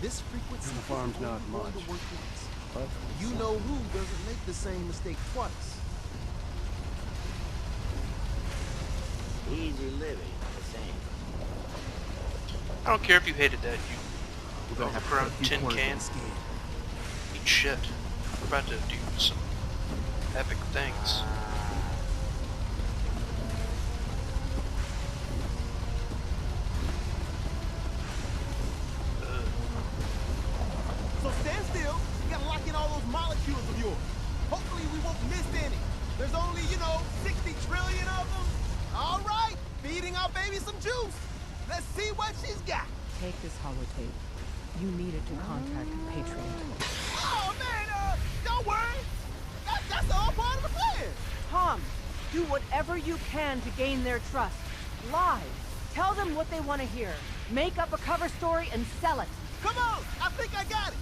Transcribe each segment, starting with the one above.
This frequency And the is farm's not only going much. to work once. But You know who doesn't make the same mistake twice. Easy living, the same. I don't care if you hated that, you We're gonna have to cut overgrown a few tin corners can. with the skin. Eat shit. We're about to do some epic things. So stand still. You gotta lock in all those molecules of yours. Hopefully we won't miss any. There's only, 60 trillion of them. All right, feeding our baby some juice. Let's see what she's got. Take this holotape. You need it to contact Patriot. Oh man, don't worry. That's all part of the plan. Tom, do whatever you can to gain their trust. Lie. Tell them what they want to hear. Make up a cover story and sell it. Come on, I think I got it.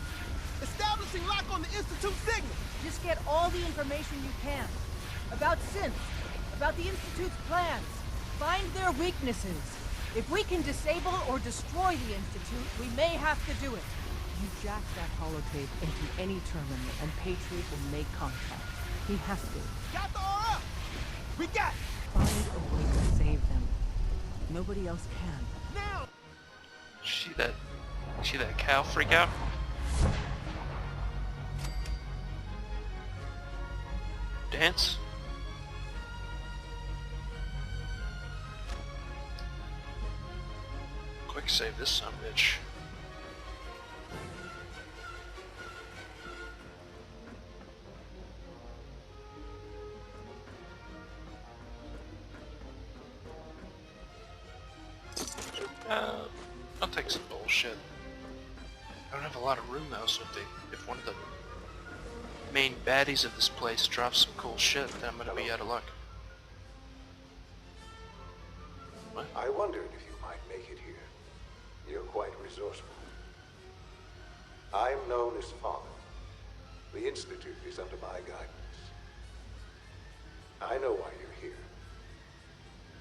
Establishing lock on the Institute signal. Just get all the information you can. About synths, about the Institute's plans. Find their weaknesses. If we can disable or destroy the Institute, we may have to do it. You jack that holotape into any terminal and Patriot will make contact. He has to. Got the aura. We got it. Find a way to save them. Nobody else can. Now. See that cow freak out? Dance? Quick save this son of a bitch. I'll take some bullshit. I don't have a lot of room though, so if one of the main baddies of this place drops some cool shit, then I'm gonna be out of luck. What? I wondered if you might make it here. You're quite resourceful. I'm known as Father. The Institute is under my guidance. I know why you're here.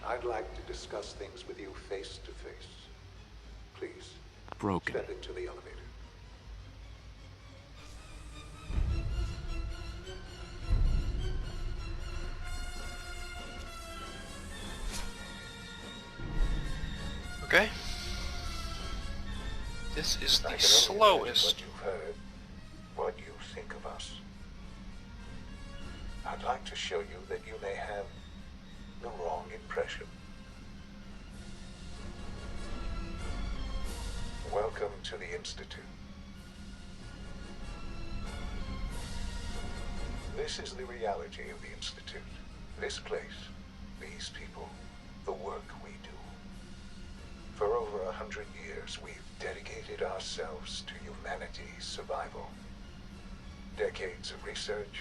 I'd like to discuss things with you face to face. Please, broken. step into the elevator. Okay. This is I the can only imagine slowest. what you've heard, what you think of us. I'd like to show you that you may have the wrong impression. Welcome to the Institute. This is the reality of the Institute. This place, these people, the work we do. For over 100 years, we've dedicated ourselves to humanity's survival. Decades of research,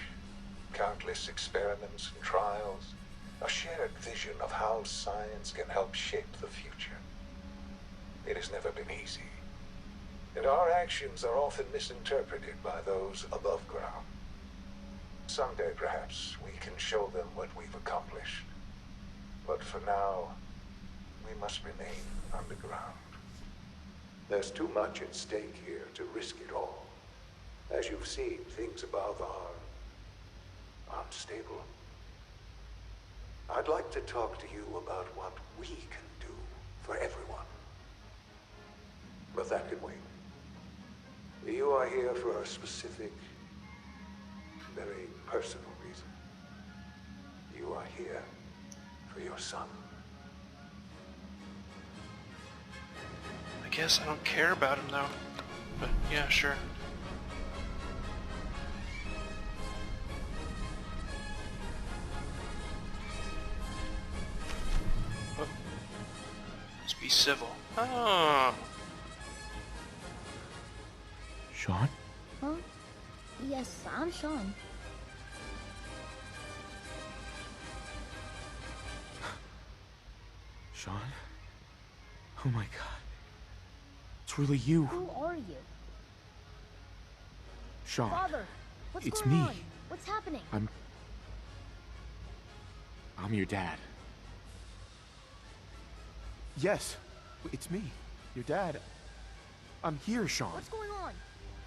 countless experiments and trials, a shared vision of how science can help shape the future. It has never been easy, and our actions are often misinterpreted by those above ground. Someday, perhaps, we can show them what we've accomplished. But for now, we must remain underground. There's too much at stake here to risk it all. As you've seen, things above are unstable. I'd like to talk to you about what we can do for everyone. But that can wait. You are here for a specific, very personal reason. You are here for your son. I guess I don't care about him though. But yeah, sure. Oh. Let's be civil. Oh. Sean? Huh? Yes, I'm Sean. Sean? Oh my god. It's really you. Who are you? Sean. Father, what's It's going me. on? What's happening? I'm your dad. Yes, it's me, your dad. I'm here, Sean. What's going on?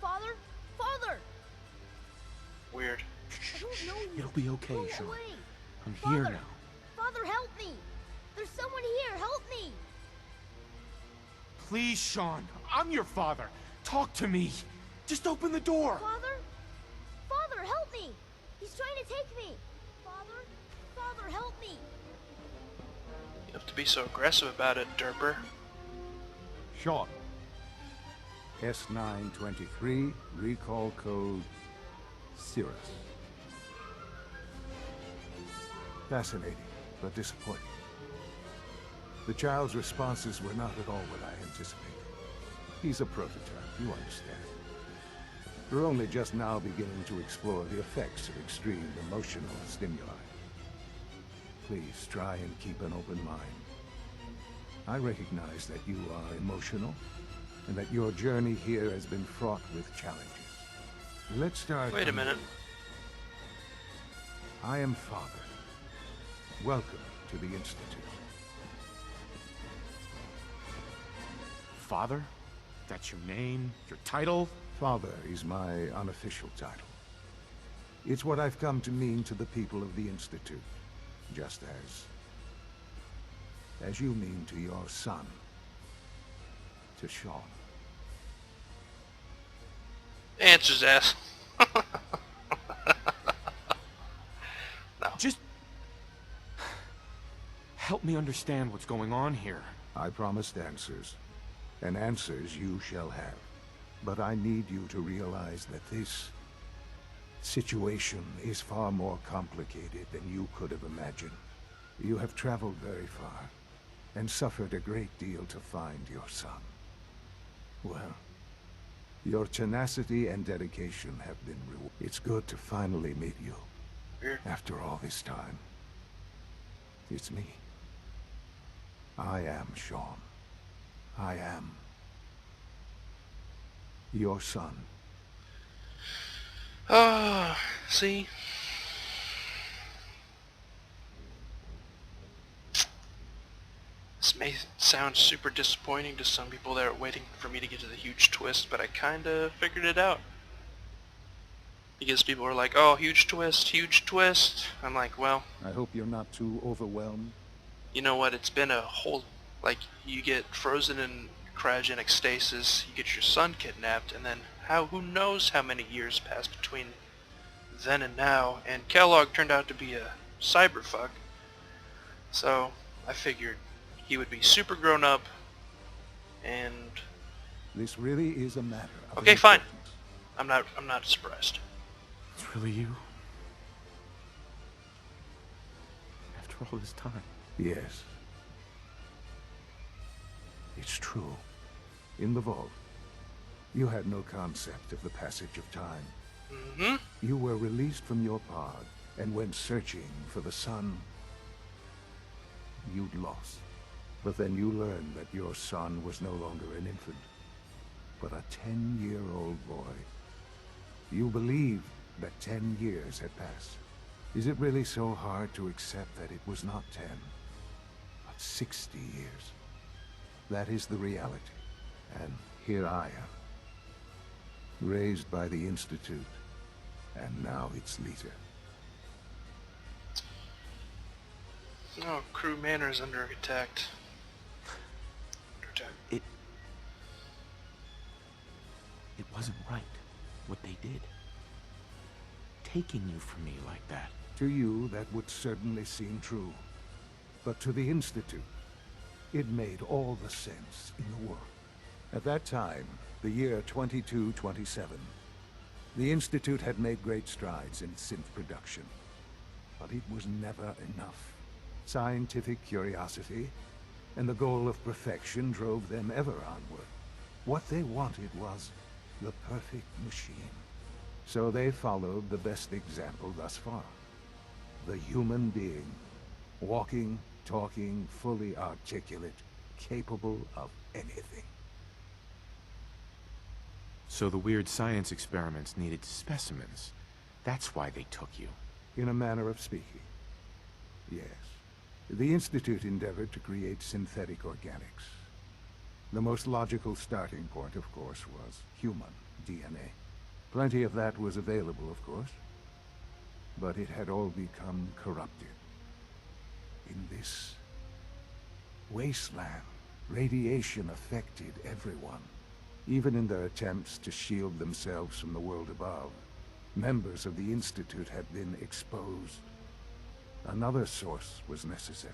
Father? Father! Weird. I don't know you. It'll be okay, Go Sean. away. I'm Father! here now. Father, help me! There's someone here. Help me! Please, Sean. I'm your father. Talk to me. Just open the door. Father? Father, help me! He's trying to take me! Father? Father, help me! You have to be so aggressive about it, derper. Sean. S923, recall code Cirrus. Fascinating, but disappointing. The child's responses were not at all what I anticipated. He's a prototype, you understand. We're only just now beginning to explore the effects of extreme emotional stimuli. Please try and keep an open mind. I recognize that you are emotional, and that your journey here has been fraught with challenges. Let's start... Wait a minute. I am Father. Welcome to the Institute. Father? That's your name? Your title? Father is my unofficial title. It's what I've come to mean to the people of the Institute, just as you mean to your son, to Sean. Answers ass. Just... help me understand what's going on here. I promised answers, and answers you shall have. But I need you to realize that this situation is far more complicated than you could have imagined. You have traveled very far, and suffered a great deal to find your son. Well, your tenacity and dedication have been rewarded. It's good to finally meet you. Weird. After all this time. It's me. I am Sean. I am your son. Ah, see? This may sound super disappointing to some people that are waiting for me to get to the huge twist, but I kinda figured it out. Because people are like, oh, huge twist, huge twist. I'm like, well, I hope you're not too overwhelmed. you know what, it's been a whole, like, you get frozen in cryogenic stasis, you get your son kidnapped, and then who knows how many years passed between then and now, and Kellogg turned out to be a cyberfuck. So, I figured he would be super grown up, and... This really is a matter of Okay, fine. importance. I'm not surprised. It's really you? After all this time? Yes. It's true. In the vault, you had no concept of the passage of time. Mm-hmm. You were released from your pod and went searching for the son you'd lost. But then you learned that your son was no longer an infant, but a 10-year-old boy. You believed that 10 years had passed. Is it really so hard to accept that it was not 10, but 60 years? That is the reality. And here I am, raised by the Institute, and now its leader. Oh, Crew Manor is under attack. It wasn't right, what they did. Taking you from me like that. To you, that would certainly seem true. But to the Institute, it made all the sense in the world. At that time, the year 2227, the Institute had made great strides in synth production. But it was never enough. Scientific curiosity and the goal of perfection drove them ever onward. What they wanted was the perfect machine. So they followed the best example thus far. The human being. Walking, talking, fully articulate, capable of anything. So the weird science experiments needed specimens. That's why they took you. In a manner of speaking. Yes. The Institute endeavored to create synthetic organics. The most logical starting point, of course, was human DNA. Plenty of that was available, of course. But it had all become corrupted. In this wasteland, radiation affected everyone. Even in their attempts to shield themselves from the world above, members of the Institute had been exposed. Another source was necessary.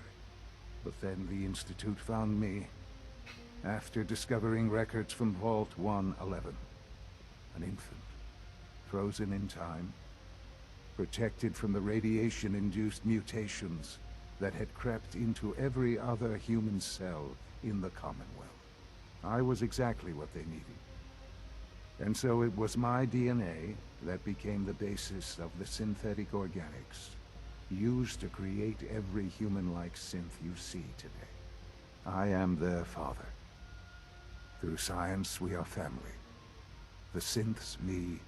But then the Institute found me, after discovering records from Vault 111. An infant, frozen in time, protected from the radiation-induced mutations that had crept into every other human cell in the Commonwealth. I was exactly what they needed. And so it was my DNA that became the basis of the synthetic organics used to create every human-like synth you see today. I am their father. Through science, we are family. The synths, me,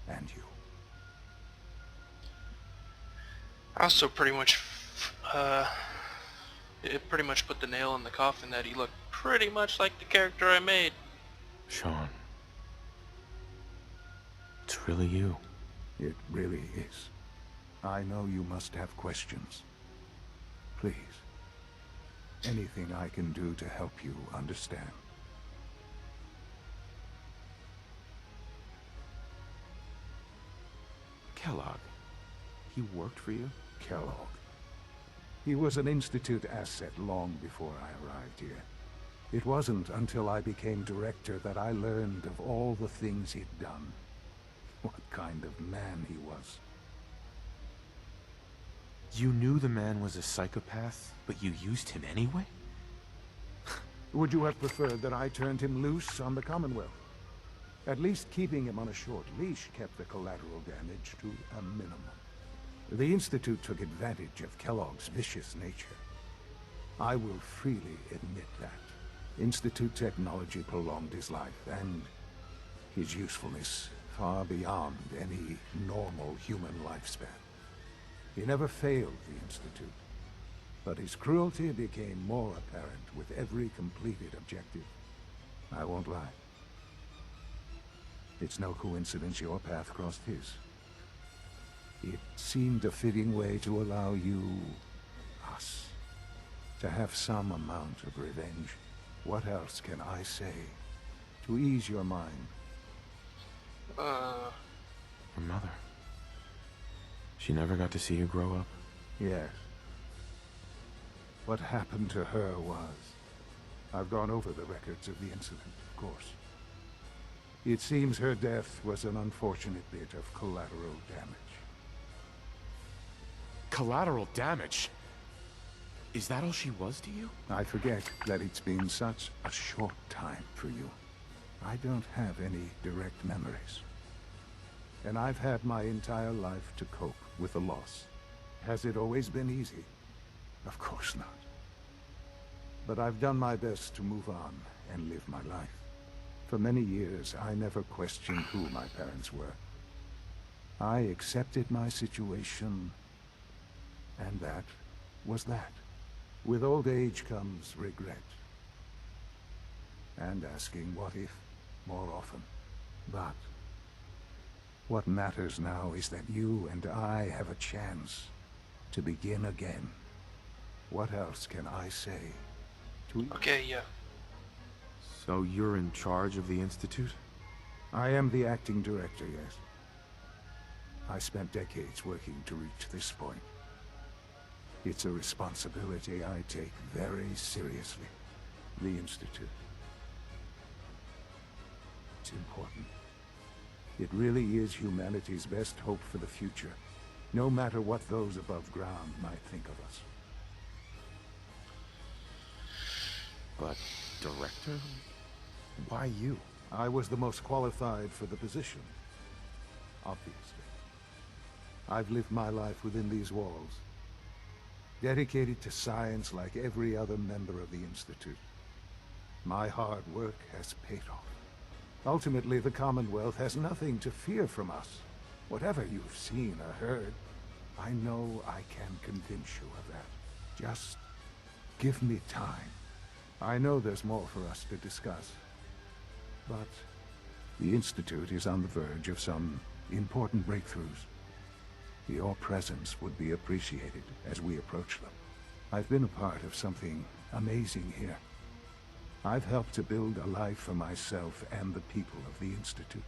and you. I also pretty much, it pretty much put the nail in the coffin that he looked pretty much like the character I made. Sean. It's really you. It really is. I know you must have questions. Please. Anything I can do to help you understand. Kellogg. He worked for you? Kellogg. He was an Institute asset long before I arrived here. It wasn't until I became director that I learned of all the things he'd done. What kind of man he was. You knew the man was a psychopath, but you used him anyway? Would you have preferred that I turned him loose on the Commonwealth? At least keeping him on a short leash kept the collateral damage to a minimum. The Institute took advantage of Kellogg's vicious nature. I will freely admit that. Institute technology prolonged his life, and his usefulness far beyond any normal human lifespan. He never failed the Institute, but his cruelty became more apparent with every completed objective. I won't lie. It's no coincidence your path crossed his. It seemed a fitting way to allow you, us, to have some amount of revenge. What else can I say to ease your mind? Your mother. She never got to see you grow up? Yes. What happened to her was... I've gone over the records of the incident, of course. It seems her death was an unfortunate bit of collateral damage. Collateral damage? Is that all she was to you? I forget that it's been such a short time for you. I don't have any direct memories. And I've had my entire life to cope with the loss. Has it always been easy? Of course not. But I've done my best to move on and live my life. For many years, I never questioned who my parents were. I accepted my situation, and that was that. With old age comes regret. And asking what if more often. But what matters now is that you and I have a chance to begin again. What else can I say to you? Okay, yeah. So you're in charge of the Institute? I am the acting director, yes. I spent decades working to reach this point. It's a responsibility I take very seriously. The Institute. It's important. It really is humanity's best hope for the future, no matter what those above ground might think of us. But director? Why you? I was the most qualified for the position, obviously. I've lived my life within these walls, dedicated to science like every other member of the Institute. My hard work has paid off. Ultimately, the Commonwealth has nothing to fear from us. Whatever you've seen or heard, I know I can convince you of that. Just give me time, I know there's more for us to discuss, but the Institute is on the verge of some important breakthroughs. Your presence would be appreciated as we approach them. I've been a part of something amazing here. I've helped to build a life for myself and the people of the Institute.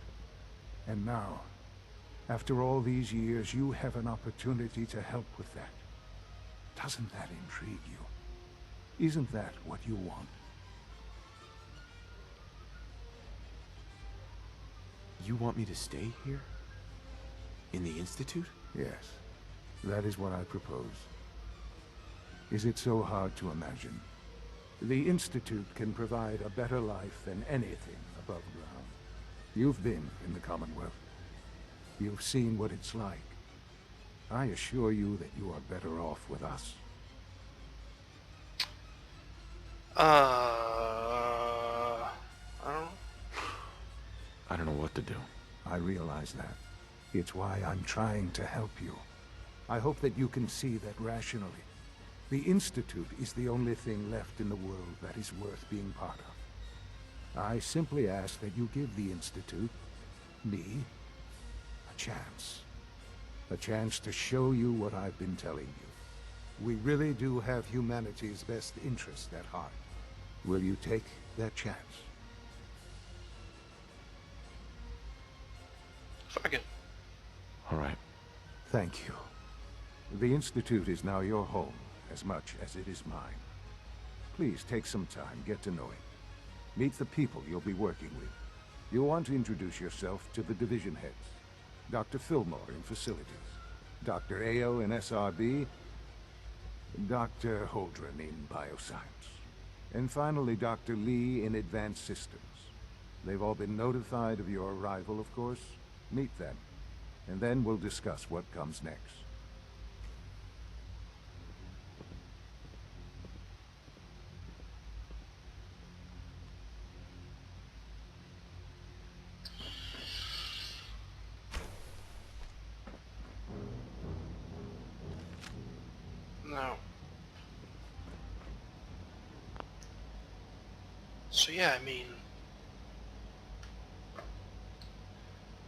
And now, after all these years, you have an opportunity to help with that. Doesn't that intrigue you? Isn't that what you want? You want me to stay here? In the Institute? Yes, that is what I propose. Is it so hard to imagine? The Institute can provide a better life than anything above ground. You've been in the Commonwealth. You've seen what it's like. I assure you that you are better off with us. I don't know. I don't know what to do. I realize that. It's why I'm trying to help you. I hope that you can see that rationally. The Institute is the only thing left in the world that is worth being part of. I simply ask that you give the Institute, me, a chance. A chance to show you what I've been telling you. We really do have humanity's best interest at heart. Will you take that chance? Fuck it. All right. Thank you. The Institute is now your home, as much as it is mine. Please take some time, get to know it. Meet the people you'll be working with. You'll want to introduce yourself to the division heads. Dr. Fillmore in facilities, Dr. Ayo in SRB, Dr. Holdren in bioscience, and finally Dr. Lee in advanced systems. They've all been notified of your arrival, of course. Meet them, and then we'll discuss what comes next. No. So yeah, I mean,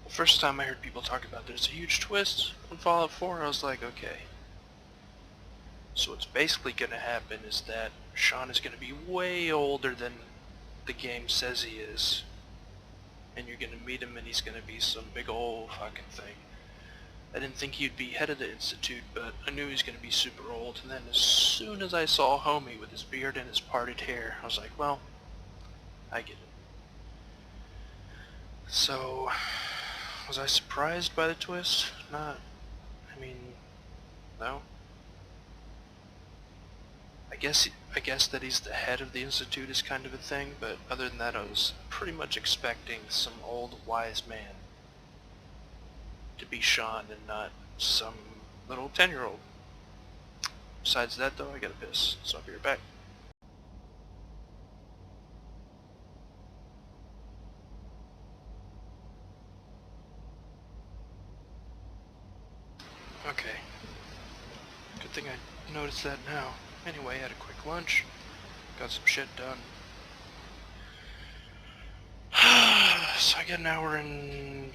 the first time I heard people talk about there's a huge twist in Fallout 4, I was like, okay. So what's basically going to happen is that Sean is going to be way older than the game says he is. And you're going to meet him and he's going to be some big old fucking thing. I didn't think he'd be head of the Institute, but I knew he was going to be super old. And then as soon as I saw Homie with his beard and his parted hair, I was like, well, I get it. So, was I surprised by the twist? Not. I mean, no. I guess that he's the head of the Institute is kind of a thing, but other than that I was pretty much expecting some old wise man to be Sean and not some little 10-year-old. Besides that though, I gotta piss, so I'll be right back. Okay. Good thing I noticed that now. Anyway, I had a quick lunch, got some shit done. So I got an hour and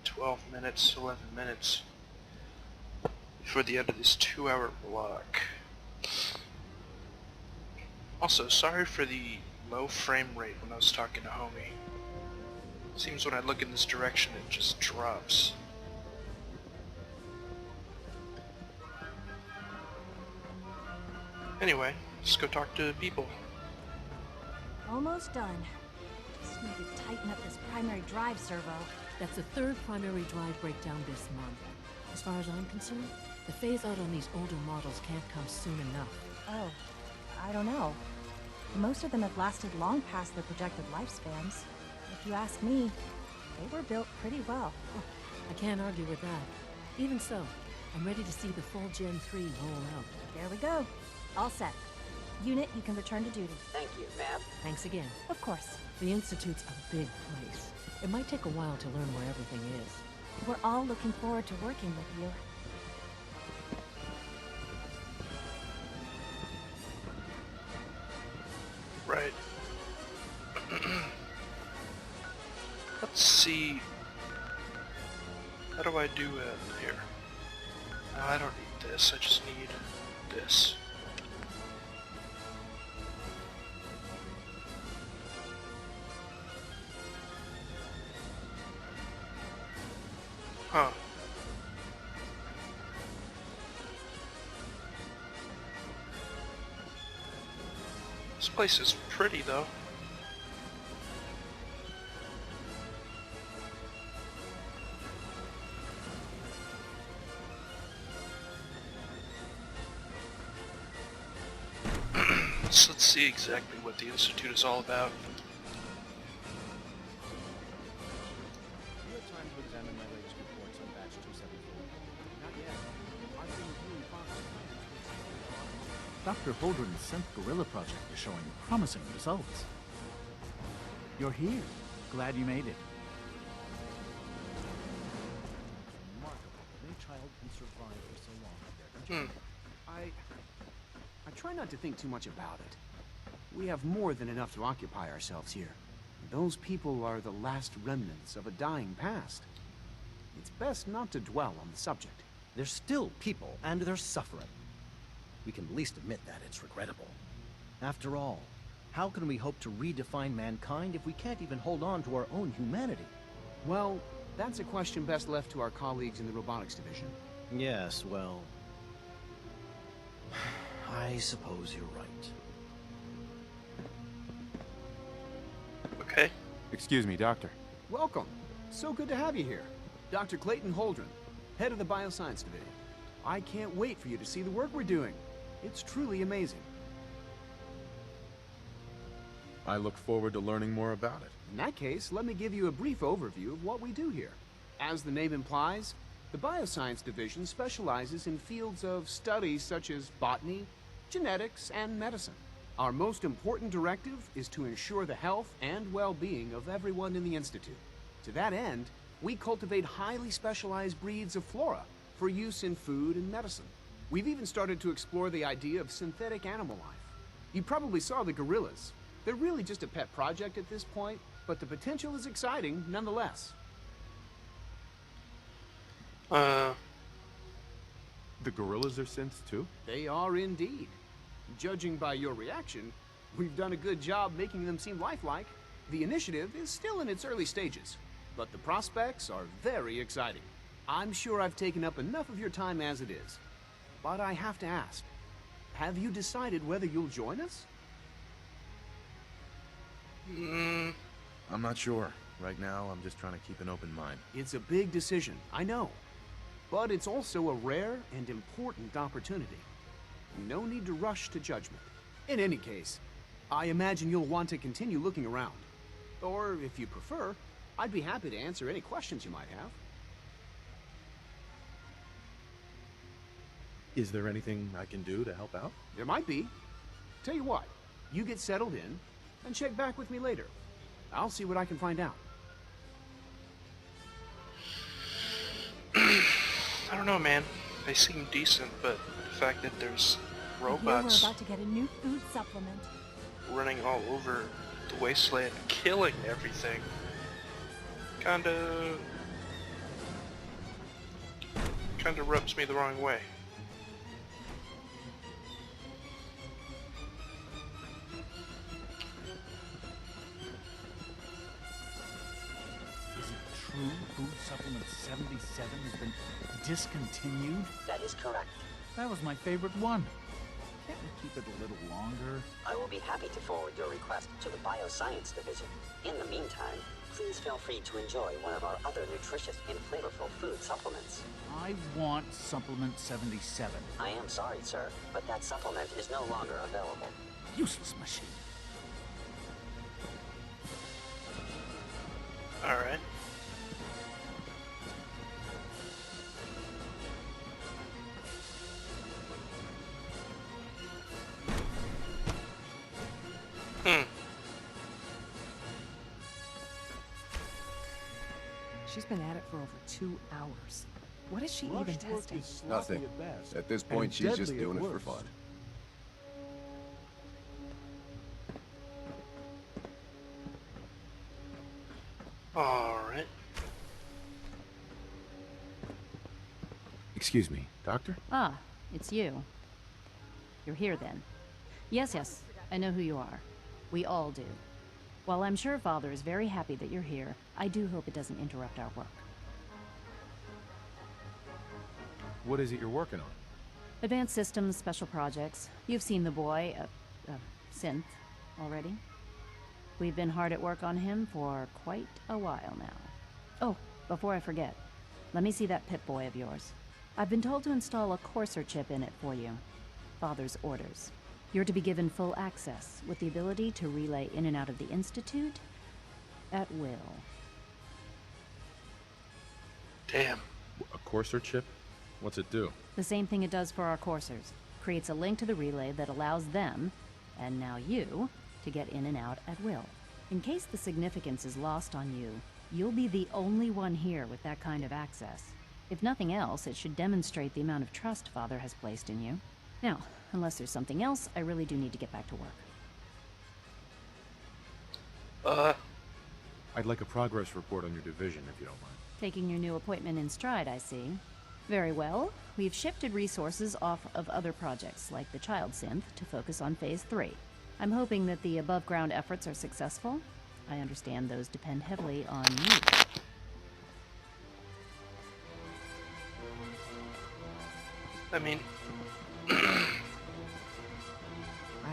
12 minutes, 11 minutes before the end of this 2-hour block. Also, sorry for the low frame rate when I was talking to Homie. Seems when I look in this direction it just drops. Anyway, let's go talk to people. Almost done. Just need to tighten up this primary drive servo. That's the third primary drive breakdown this month. As far as I'm concerned, the phase-out on these older models can't come soon enough. Oh, I don't know. Most of them have lasted long past their projected lifespans. If you ask me, they were built pretty well. I can't argue with that. Even so, I'm ready to see the full Gen 3 roll out. There we go. All set. Unit, you can return to duty. Thank you, ma'am. Thanks again. Of course. The Institute's a big place. It might take a while to learn where everything is. We're all looking forward to working with you. see. How do I do it here? No, I don't need this. I just need this. Huh. This place is pretty though. So let's see exactly what the Institute is all about. You have time to examine my latest reports on batch 274. Not yet. I've been reviewing Fox's plans. Dr. Holdren's Synth Gorilla project is showing promising results. You're here. Glad you made it. Remarkable that a child can survive for so long up there, don't you? I try not to think too much about it. We have more than enough to occupy ourselves here. Those people are the last remnants of a dying past. It's best not to dwell on the subject. They're still people, and they're suffering. We can at least admit that it's regrettable. After all, how can we hope to redefine mankind if we can't even hold on to our own humanity? Well, that's a question best left to our colleagues in the robotics division. Yes, well... I suppose you're right. Okay. Excuse me, Doctor. Welcome. So good to have you here. Dr. Clayton Holdren, head of the Bioscience Division. I can't wait for you to see the work we're doing. It's truly amazing. I look forward to learning more about it. In that case, let me give you a brief overview of what we do here. As the name implies, the Bioscience Division specializes in fields of study such as botany, genetics, and medicine. Our most important directive is to ensure the health and well-being of everyone in the Institute. To that end, we cultivate highly specialized breeds of flora for use in food and medicine. We've even started to explore the idea of synthetic animal life. You probably saw the gorillas. They're really just a pet project at this point, but the potential is exciting nonetheless. The gorillas are synths too? They are indeed. Judging by your reaction, we've done a good job making them seem lifelike. The initiative is still in its early stages, but the prospects are very exciting. I'm sure I've taken up enough of your time as it is. But I have to ask, have you decided whether you'll join us? I'm not sure. Right now, I'm just trying to keep an open mind. It's a big decision, I know. But it's also a rare and important opportunity. No need to rush to judgment. In any case, I imagine you'll want to continue looking around. Or, if you prefer, I'd be happy to answer any questions you might have. Is there anything I can do to help out? There might be. Tell you what, you get settled in, and check back with me later. I'll see what I can find out. I don't know, man. They seem decent, but the fact that there's We're robots about to get a new food supplement. running all over the wasteland, killing everything, kinda rubs me the wrong way. Is it true food supplement 77 has been discontinued? That is correct. That was my favorite one. Can't we keep it a little longer? I will be happy to forward your request to the Bioscience Division. In the meantime, please feel free to enjoy one of our other nutritious and flavorful food supplements. I want supplement 77. I am sorry, sir, but that supplement is no longer available. Useless machine. Alright. She's been at it for over 2 hours. What is she even testing? Nothing. At this point, she's just doing it for fun. Alright. Excuse me, Doctor? Ah, it's you. You're here then. Yes, I know who you are. We all do. While I'm sure Father is very happy that you're here, I do hope it doesn't interrupt our work. What is it you're working on? Advanced Systems, Special Projects. You've seen the boy, Synth, already. We've been hard at work on him for quite a while now. Oh, before I forget, let me see that Pip-Boy of yours. I've been told to install a Courser chip in it for you. Father's orders. You're to be given full access, with the ability to relay in and out of the Institute at will. Damn. A Courser chip? What's it do? The same thing it does for our coursers. Creates a link to the relay that allows them, and now you, to get in and out at will. In case the significance is lost on you, you'll be the only one here with that kind of access. If nothing else, it should demonstrate the amount of trust Father has placed in you. Now, unless there's something else, I really do need to get back to work. I'd like a progress report on your division, if you don't mind. Taking your new appointment in stride, I see. Very well. We've shifted resources off of other projects, like the Child Synth, to focus on Phase 3. I'm hoping that the above-ground efforts are successful. I understand those depend heavily on you. I mean... I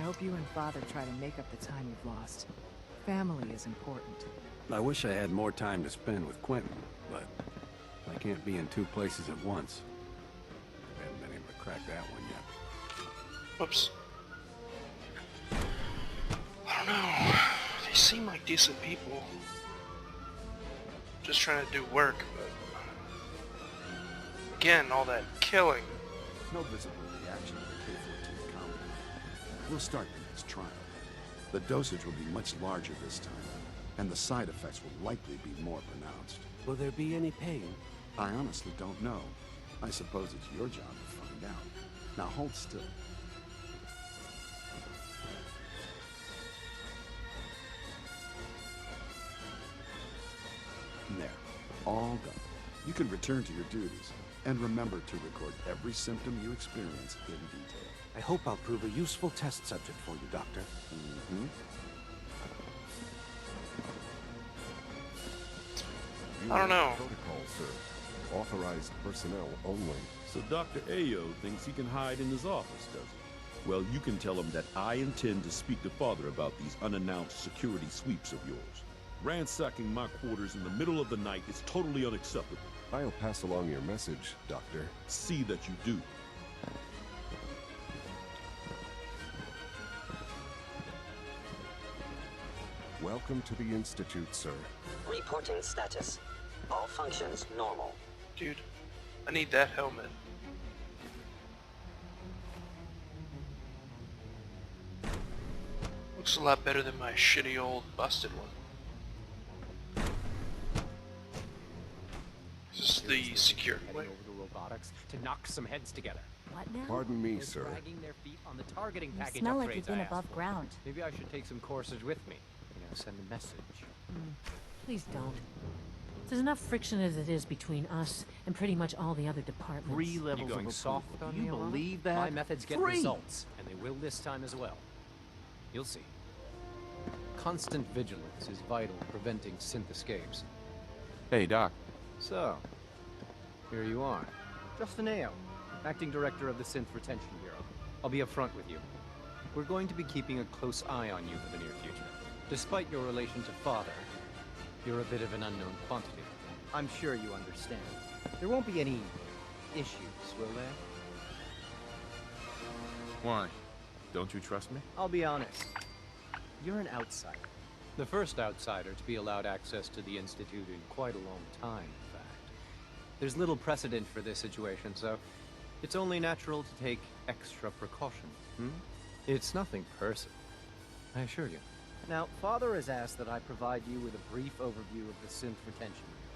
hope you and Father try to make up the time you've lost. Family is important. I wish I had more time to spend with Quentin, but I can't be in two places at once. I haven't been able to crack that one yet. Whoops. I don't know. They seem like decent people. Just trying to do work, but... Again, all that killing. No visible reaction to the K-14 compound. We'll start the next trial. The dosage will be much larger this time, and the side effects will likely be more pronounced. Will there be any pain? I honestly don't know. I suppose it's your job to find out. Now hold still. There. All done. You can return to your duties. And remember to record every symptom you experience in detail. I hope I'll prove a useful test subject for you, Doctor. Mm-hmm. I don't know. Protocol, sir. Authorized personnel only. So Dr. Ayo thinks he can hide in his office, does he? Well, you can tell him that I intend to speak to Father about these unannounced security sweeps of yours. Ransacking my quarters in the middle of the night is totally unacceptable. I'll pass along your message, Doctor. See that you do. Welcome to the Institute, sir. Reporting status. All functions normal. Dude, I need that helmet. Looks a lot better than my shitty old busted one. This is the secure over the robotics to knock some heads together. What now? Pardon me, They're sir. dragging their feet on the targeting You package smell like upgrades you've been I asked above for. ground. Maybe I should take some courses with me. Send a message. Please don't. There's enough friction as it is between us and pretty much all the other departments. 3 levels You're of going soft approval. on Do you me, Alana? believe that? My methods get 3! results, and they will this time as well. You'll see. Constant vigilance is vital in preventing synth escapes. Hey, Doc. So, here you are. Justin Ayo, Acting Director of the Synth Retention Bureau. I'll be upfront with you. We're going to be keeping a close eye on you for the near future. Despite your relation to Father, you're a bit of an unknown quantity. I'm sure you understand. There won't be any issues, will there? Why? Don't you trust me? I'll be honest. You're an outsider. The first outsider to be allowed access to the Institute in quite a long time, in fact. There's little precedent for this situation, so it's only natural to take extra precaution. It's nothing personal, I assure you. Now, Father has asked that I provide you with a brief overview of the Synth Retention Bureau.